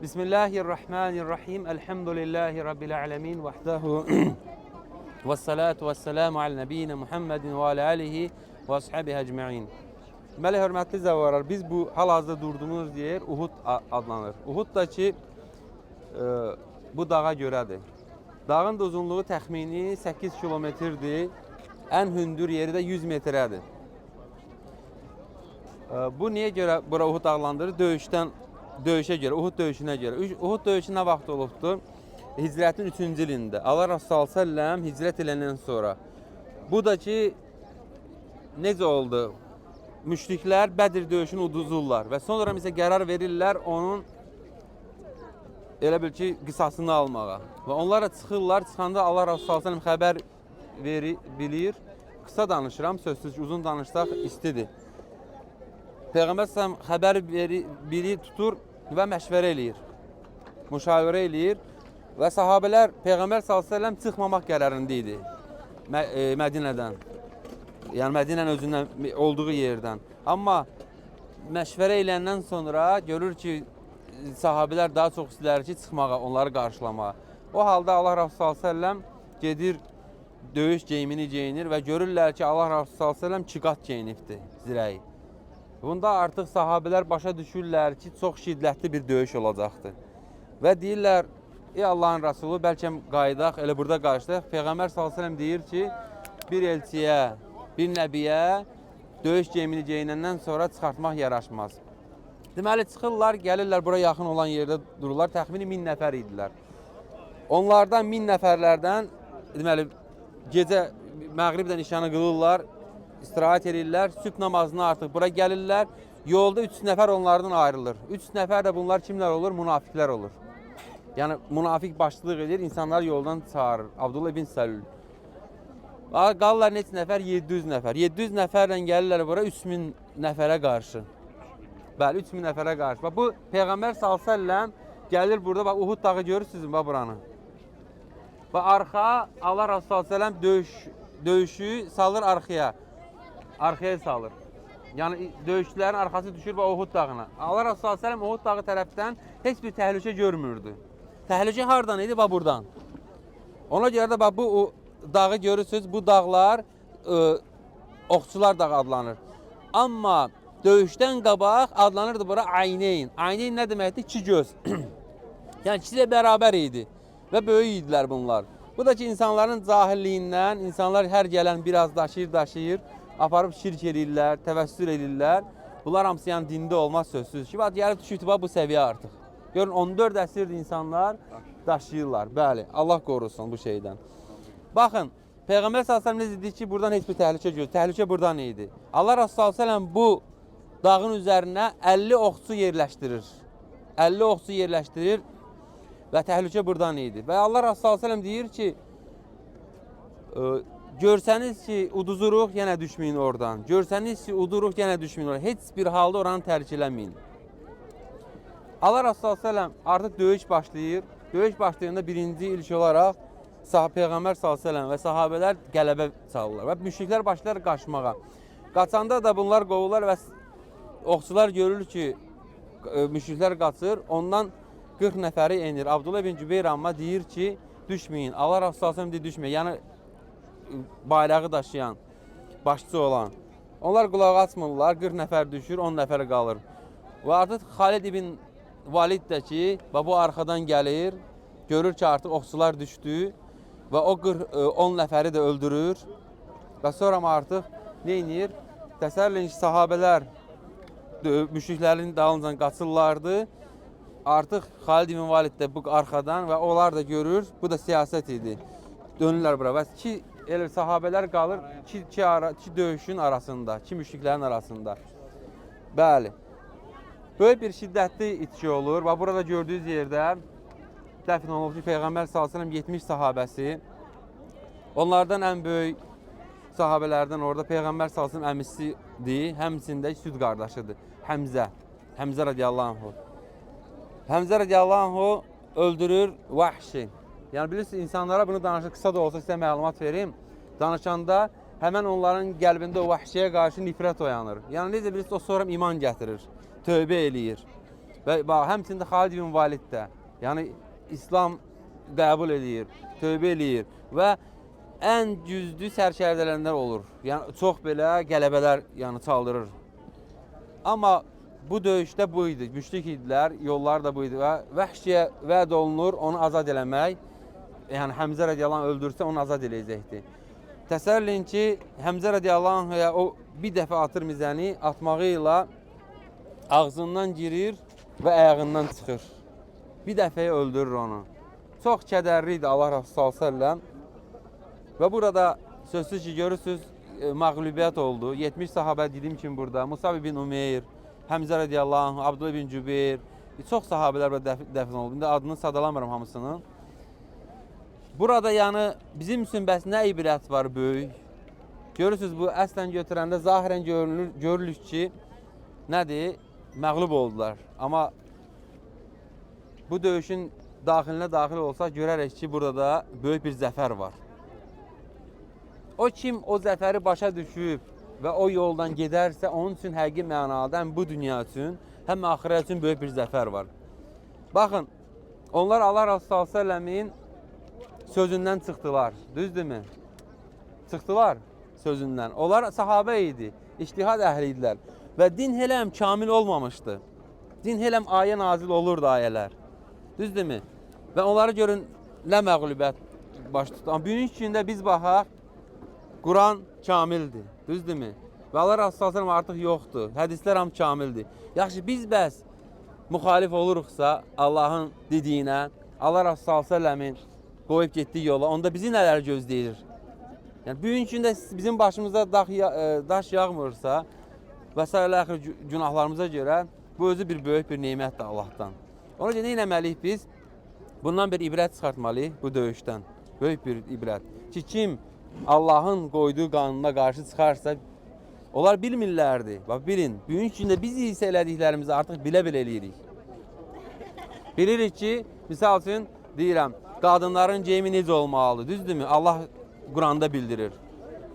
Bismillahirrahmanirrahim. Elhamdülillahi Rabbil alemin. Vahdahu. Ve salatu ve selamu ala nebiyyina Muhammedin ve ala alihi ve ashabihi ecma'in. Deməli, hörmətli zəvvarlar, biz bu hal-hazırda durduğumuz yer Uhud adlanır. Uhud da ki, bu dağa görədir. Dağın da uzunluğu təxmini 8 kilometrdir. Ən hündür yeri də 100 metrədir. Bu niyə görə bura Uhud adlandırır? Döyüşə görə, Uhud döyüşünə görə. Uhud döyüşü nə vaxt olubdur? Hicrətin 3-cü ilində. Allah Resulü səlləm hicrət eləndən sonra. Bu da ki, necə oldu? Müşriklər Bədir döyüşünü uduzurlar və sonra isə qərar verirlər onun elə bil ki, qisasını almağa. Və onlar da çıxırlar, çıxanda Allah Resulü səlləm xəbər bilir. Qısa danışıram, sözsüz ki, uzun danışsaq istidir. Peyğəmbər s.ə.v xəbər bilir, tutur və məşvərə eləyir, müşavirə eləyir və sahabələr Peyğəmbər s.ə.v çıxmamaq qərarında idi Mədinədən, yəni Mədinənin özündən olduğu yerdən. Amma məşvərə eləyəndən sonra görür ki, sahabələr daha çox istəyirlər ki, çıxmağa, onları qarşılamağa. O halda Allah Resulü s.ə.v gedir, döyüş geyimini geyinir və görürlər ki, Allah Resulü s.ə.v çiqat geyinibdir, zirəyi. Bunda artıq sahabələr başa düşürlər ki, çox şiddətli bir döyüş olacaqdır. Və deyirlər, ey Allahın Rəsulü, bəlkə qayıdaq, elə burada qarşıdaq. Peyğəmbər s.ə.v deyir ki, bir elçiyə, bir nəbiyə döyüş geyimini geyinəndən sonra çıxartmaq yaraşmaz. Deməli, çıxırlar, gəlirlər, bura yaxın olan yerdə dururlar, təxmini 1000 nəfər idilər. Onlardan 1000 nəfərlərdən, deməli, gecə məğribdən nişanı qılırlar, istirahət edirlər, sübh namazına artıq bura gəlirlər, yolda 3 nəfər onlardan ayrılır. 3 nəfər də bunlar kimlər olur? Münafiqlər olur. Yəni, münafiq başçılıq edir, insanlar yoldan çağırır. Abdullah ibn Səlül. Qalırlar neçə nəfər? 700 nəfər. 700 nəfərlə gəlirlər bura 3000 nəfərə qarşı. Bəli, 3000 nəfərə qarşı. Bu, Peyğəmbər s.ə.v gəlir burada, bax, Uhud dağı görürsünüz, bax, buranı. Və arxa, Allah Resulü döyüşü salır arxaya. Arxaya salır. Yəni döyüşçülərin arxası düşür və Uhud dağına. Allah Resulü s.ə.v Uhud dağı tərəfdən heç bir təhlükə görmürdü. Təhlükə hardan idi? Bax buradan. Ona görə də bax bu dağı görürsünüz. Bu dağlar Oxçular dağı adlanır. Amma döyüşdən qabaq adlanırdı bura Ayneyn. Ayneyn nə deməkdir? İki göz. Yəni ikisi də bərabər idi və böyük idilər bunlar. Bu da ki insanların cahilliyindən, insanlar hər gələn biraz daşıyır. Aparıb şirk edirlər, təvəssül edirlər. Bunlar hamısı yəni dində olmaz sözsüz ki, gəlib düşübdü bu səviyyə artıq. Görün, 14 əsrdir insanlar daşıyırlar. Bəli, Allah qorusun bu şeydən. Baxın, Peyğəmbər s.ə.v necə deyir ki, buradan heç bir təhlükə görür. Təhlükə buradan idi. Allah s.ə.v bu dağın üzərinə 50 oxçu yerləşdirir. 50 oxçu yerləşdirir və təhlükə buradan idi. Və Allah s.ə.v deyir ki, görsəniz ki, uduzuruq, yenə düşməyin oradan. Görsəniz ki, uduruq, yenə düşməyin oradan. Heç bir halda oranı tərk eləməyin. Allah Resulü s.ə.v artıq döyüş başlayır. Döyüş başlayanda birinci ilk olaraq Peyğəmbər s.ə.v və sahabələr qələbə çalırlar. Və müşriklər başlayır qaçmağa. Qaçanda da bunlar qovurlar və oxçular görür ki, müşriklər qaçır. Ondan 40 nəfəri enir. Abdullah ibn Cübeyr amma deyir ki, düşməyin. Allah Resulü s.ə.v deyir, düşməyin. Yəni, bayrağı daşıyan, başçı olan. Onlar qulağı açmırlar, 40 nəfər düşür, 10 nəfər qalır. Və artıq Xalid ibn Valid də ki, bu arxadan gəlir, görür ki, artıq oxçular düşdü və o 10 nəfəri də öldürür. Və sonra artıq nə edir? Təsəvvür edin ki, sahabələr müşriklərin dalınca qaçırlardı. Artıq Xalid ibn Valid də bu arxadan və onlar da görür, bu da siyasət idi. Dönürlər bura və elə sahabələr qalır iki döyüşün arasında, iki müşriklərin arasında. Bəli. Böyük bir şiddətli itki olur. Və burada gördüyünüz yerdə dəfn olunub ki, Peyğəmbər s.ə.v 70 sahabəsi. Onlardan ən böyük sahabələrdən orada Peyğəmbər s.ə.v əmisidir, həmçində süd qardaşıdır. Həmzə radiyallahu anhu. Həmzə radiyallahu anhu öldürür Vəhşi. Yəni bilirsiniz, insanlara bunu danışır, qısa da olsa sizə məlumat verim. Danışanda həmən onların qəlbində o vəhşiyə qarşı nifrət oyanır. Yəni necə bilirsiniz, o sonra iman gətirir, tövbə eləyir. Və bax, həmçində Xalid ibn Valid də, yəni İslam qəbul edir, tövbə eləyir və ən güclü sərkərdələrindən olur. Yəni çox belə qələbələr yəni çaldırır. Amma bu döyüşdə bu idi. Müşrik idilər, yollar da bu idi və vəhşiyə vəd olunur onu azad eləmək. Yəni Həmzə radiyallahu anh öldürsə onu azad eləyəcəkdi. Təsəvvür edin ki, Həmzə radiyallahu anh'a o bir dəfə atır mizəni, atmağı ilə ağzından girir və ayağından çıxır. Bir dəfəyə öldürür onu. Çox kədərli idi Allah Rəsulü sallallahu. Və burada sözsüz ki, görürsünüz, məğlubiyyət oldu. 70 sahabə dedim kimi burada. Musab ibn Umeyr, Həmzə radiyallahu anh, Abdullah ibn Cübeyr, çox sahabələr burada dəfn oldu. İndi adını sadalamıram hamısının. Burada yəni bizim üçün bəs nə ibrət var böyük? Görürsünüz, bu əslən götürəndə zahirən görülür ki, nədir? Məğlub oldular. Amma bu döyüşün daxilinə daxil olsa görərək ki, burada da böyük bir zəfər var. O kim o zəfəri başa düşüb və o yoldan gedərsə, onun üçün həqiqi mənada həm bu dünya üçün, həm axirət üçün böyük bir zəfər var. Baxın, onlar Allah Rəsulü s.ə.v-in sözündən çıxdılar, düzdürmü? Çıxdılar sözündən. Onlar sahabə idi, ictihad əhli idilər və din hələm kamil olmamışdı. Din hələm ayə nazil olurdu ayələr, düzdürmü? Və onları görün, nə məğlubiyyət baş tutdu. Amma bugünkü gündə biz baxaq, Quran kamildir, düzdürmü? Və Allah Rəsulü s.ə.v artıq yoxdur, hədislər ham kamildir. Yaxşı, biz bəs müxalif oluruqsa Allahın dediyinə, Allah Rəsulü s.ə.v-in qoyub getdiyi yola, onda bizi nələr gözləyir? Yəni, bugünkü gündə bizim başımıza daş yağmırsa və s. günahlarımıza görə bu özü bir böyük bir neymətdir Allahdan. Ona görə nə eləməliyik biz? Bundan bir ibrət çıxartmalıyıq bu döyüşdən. Böyük bir ibrət. Ki kim Allahın qoyduğu qanuna qarşı çıxarsa, onlar bilmirlərdi. Bax, bilin, bugünkü gündə biz isə elədiklərimizi artıq bilə-bilə eləyirik. Bilirik ki, misal üçün deyirəm, qadınların geyimi necə olmalıdır, düzdürmü? Allah Quranda bildirir.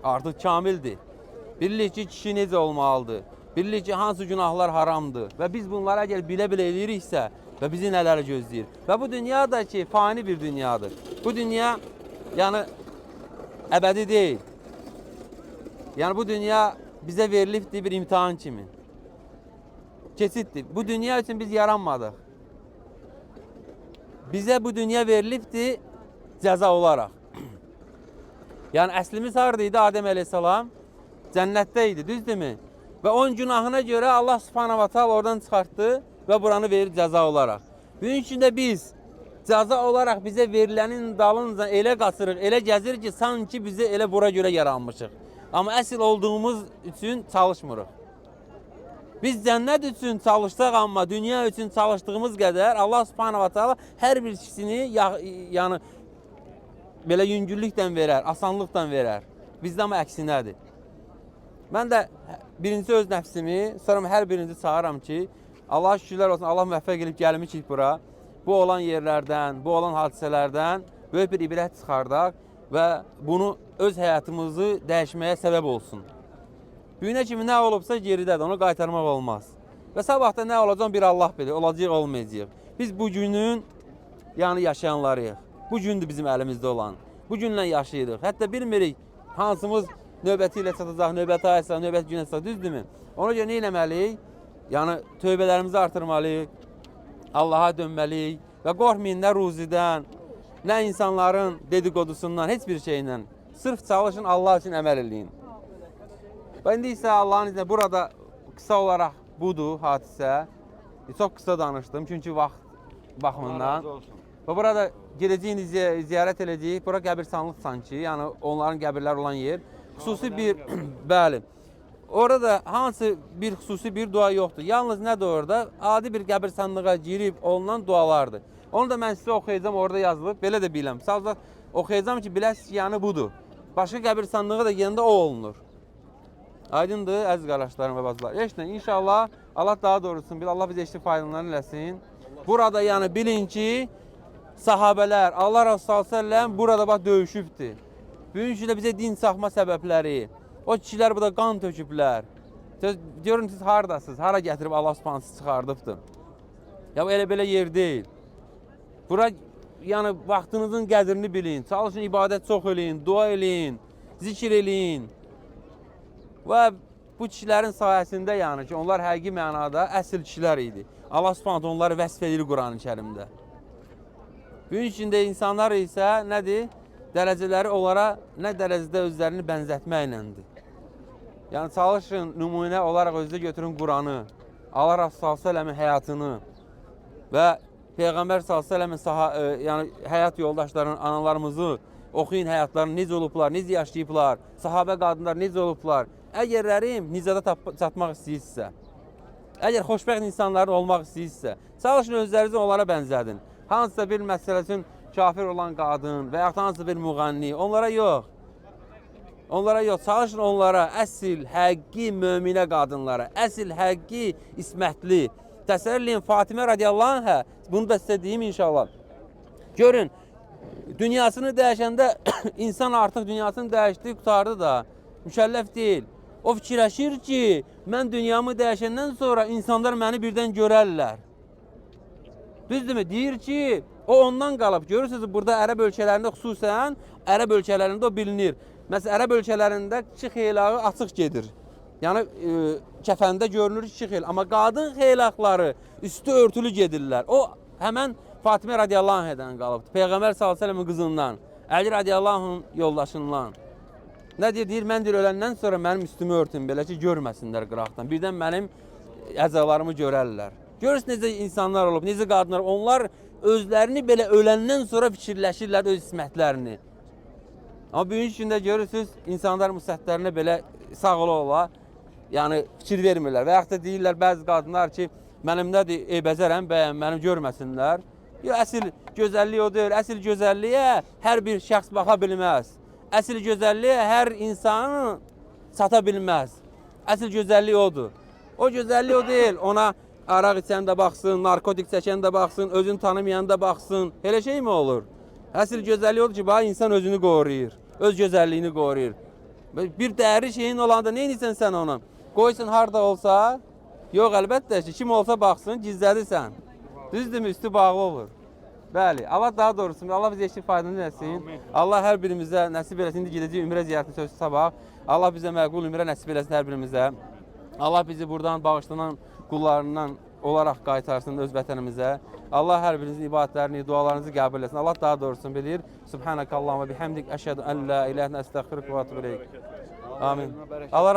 Artıq kamildir. Bilirik ki, kişi necə olmalıdır. Bilirik ki, hansı günahlar haramdır. Və biz bunları əgər bilə-bilə eləyiriksə və bizi nələr gözləyir. Və bu dünya da ki, fani bir dünyadır. Bu dünya, yəni, əbədi deyil. Yəni, bu dünya bizə verilibdir bir imtihan kimi. Keçiddir. Bu dünya üçün biz yaranmadıq. Bizə bu dünya verilibdir cəza olaraq. Yəni, əslimiz harada idi? Adəm əleyhissalam cənnətdə idi, düzdürmü? Və onun günahına görə Allah subhanahu wa ta'ala oradan çıxartdı və buranı verir cəza olaraq. Bugünkü gündə biz cəza olaraq bizə verilənin dalınca elə qaçırıq, elə gəzir ki, sanki bizi elə bura görə yaranmışıq. Amma əsl olduğumuz üçün çalışmırıq. Biz cənnət üçün çalışsaq, amma dünya üçün çalışdığımız qədər Allah subhanahu wa ta'ala hər bir ikisini yəni belə yüngüllükdən verər, asanlıqdan verər. Bizdə amma əksinədir. Mən də birinci öz nəfsimi, sonra hər birinci çağıram ki, Allah'a şükürlər olsun, Allah müvəffəq edib gəlmişik bura. Bu olan yerlərdən, bu olan hadisələrdən böyük bir ibrət çıxardaq və bunu öz həyatımızı dəyişməyə səbəb olsun. Bugünə kimi nə olubsa geridədir, onu qaytarmaq olmaz. Və sabahda nə olacaq bir Allah bilir, olacaq, olmayacaq. Biz bu günün yəni yaşayanlarıyıq. Bu gündür bizim əlimizdə olan. Bu günlə yaşayırıq. Hətta bilmirik hansımız növbəti ilə çatacaq, növbəti aysa, növbəti günə çatacaq, düzdürmü? Ona görə nə eləməliyik? Yəni tövbələrimizi artırmalıyıq, Allaha dönməliyik və qorxmayın nə ruzidən, nə insanların dedikodusundan, heç bir şeylə. Sırf çalışın, Allah üçün əməl eləyin. Və indi isə Allahın izniyle burada qısa olaraq budur hadisə. Çox qısa danışdım çünki vaxt baxımından. Və burada gedəcəyini ziyarət edəcəyik. Bura qəbirstanlıq sanki, yəni onların qəbirlər olan yer. Xüsusi bir, bəli. Orada hansı bir xüsusi bir dua yoxdur. Yalnız nədir orada? Adi bir qəbirstanlığa girib olunan dualardır. Onu da mən sizə oxuyacağım, orada yazılıb. Belə də biləm. Sadəcə oxuyacağım ki, biləsiz ki, yəni budur. Başqa qəbirstanlığa da gəndə o olunur. Aydındır, əziz qardaşlarım və bacılar. İnşallah Allah daha doğrusun, Allah bize eşli faydalarını eləsin. Burada yəni bilin ki, sahabələr, Allah Resulü s.ə.v burada bax döyüşübdür. Bugünkü də bizə din saxma səbəbləri, o kişilər burada qan töküblər. Görün siz haradasınız, hara gətirib Allah subhansı çıxardıbdır. Ya bu elə belə yer deyil. Bura yəni vaxtınızın qədrini bilin. Çalışın ibadət çox eləyin, dua eləyin, zikr eləyin. Və bu kişilərin sayəsində yəni ki, onlar həqiqi mənada əsl kişilər idi. Allah Subhanahu onları vəsf edir Qurani-Kərimdə. Bunun içində insanlar isə nədir? Dərəcələri onlara nə dərəcədə özlərini bənzətməklədir. Yəni çalışın nümunə olaraq özünüzə götürün Quranı, Allah Resulü s.ə.v-in həyatını və Peyğəmbər s.ə.v-in yəni həyat yoldaşlarının, analarımızı oxuyun həyatlarını, necə olublar, necə yaşayıblar, sahabə qadınlar necə olublar. Əgərlərim nicada çatmaq istəyirsə, əgər xoşbəxt insanların olmaq istəyirsə, çalışın özlərinizi onlara bənzədin. Hansısa bir məsələ üçün kafir olan qadın və yaxud hansısa bir müğənni, onlara yox. Onlara yox, çalışın onlara, əsl, həqqi möminə qadınlara, əsl, həqqi ismətli. Təsəvvür eləyin, Fatimə radiyallahu anhə, bunu da sizə deyim inşallah. Görün, dünyasını dəyişəndə insan artıq dünyasını dəyişdi, qutardı da, mükəlləf deyil. O fikirləşir ki, mən dünyamı dəyişəndən sonra insanlar məni birdən görərlər. Düzdürmü? Deyir ki, o ondan qalıb. Görürsünüz, burada ərəb ölkələrində xüsusən, ərəb ölkələrində o bilinir. Məsələn, ərəb ölkələrində kişi xeylağı açıq gedir. Yəni, kəfəndə görünür kişi xeylağı. Amma qadın xeylaqları üstü örtülü gedirlər. O, həmən Fatimə radiyallahu anhədən qalıbdır. Peyğəmbər s.ə.v-in qızından, Əli radiyallahu anhın yoldaşından. Nə deyir? Deyir, mən deyir, öləndən sonra mənim üstümü örtün, belə ki, görməsinlər qıraqdan. Birdən mənim əzalarımı görərlər. Görürsünüz necə insanlar olub, necə qadınlar. Onlar özlərini belə öləndən sonra fikirləşirlər öz ismətlərini. Amma bugün içində görürsünüz, insanlar müsəhətlərinə belə sağlı ola, yəni fikir vermirlər. Və yaxud da deyirlər bəzi qadınlar ki, mənim nədir, eybəcərəm, mənim görməsinlər. Yox, əsl gözəllik o deyil. Əsl gözəlliyə hər bir şəxs baxa bilməz. Əsl gözəlliyə hər insanı sata bilməz. Əsl gözəllik odur. O gözəllik o deyil. Ona araq içən də baxsın, narkotik çəkən də baxsın, özünü tanımayan da baxsın. Elə şey mi olur? Əsl gözəllik odur ki, bax, insan özünü qoruyur, öz gözəlliyini qoruyur. Bir dəyərli şeyin olanda nə edirsən sən onu? Qoysun harda olsa, yox, əlbəttə ki, kim olsa baxsın, gizlədirsən. Düzdürmü? Üstü bağlı olur. Bəli, Allah daha doğrusu, Allah bizə eşit faydalı eləsin. Allah hər birimizə nəsib eləsin. İndi gedəcək ümrə ziyarətini sözü sabah. Allah bizə məqbul ümrə nəsib eləsin hər birimizə. Allah bizi buradan bağışlanan qullarından olaraq qaytarsın öz vətənimizə. Allah hər birinizin ibadətlərini, dualarınızı qəbul etsin. Allah daha doğrusunu bilir. Subhanakallahumma bihamdik, əşhədu en la ilahe illə əntə, əstəğfiruke və etûbü ileyk. Amin. Allah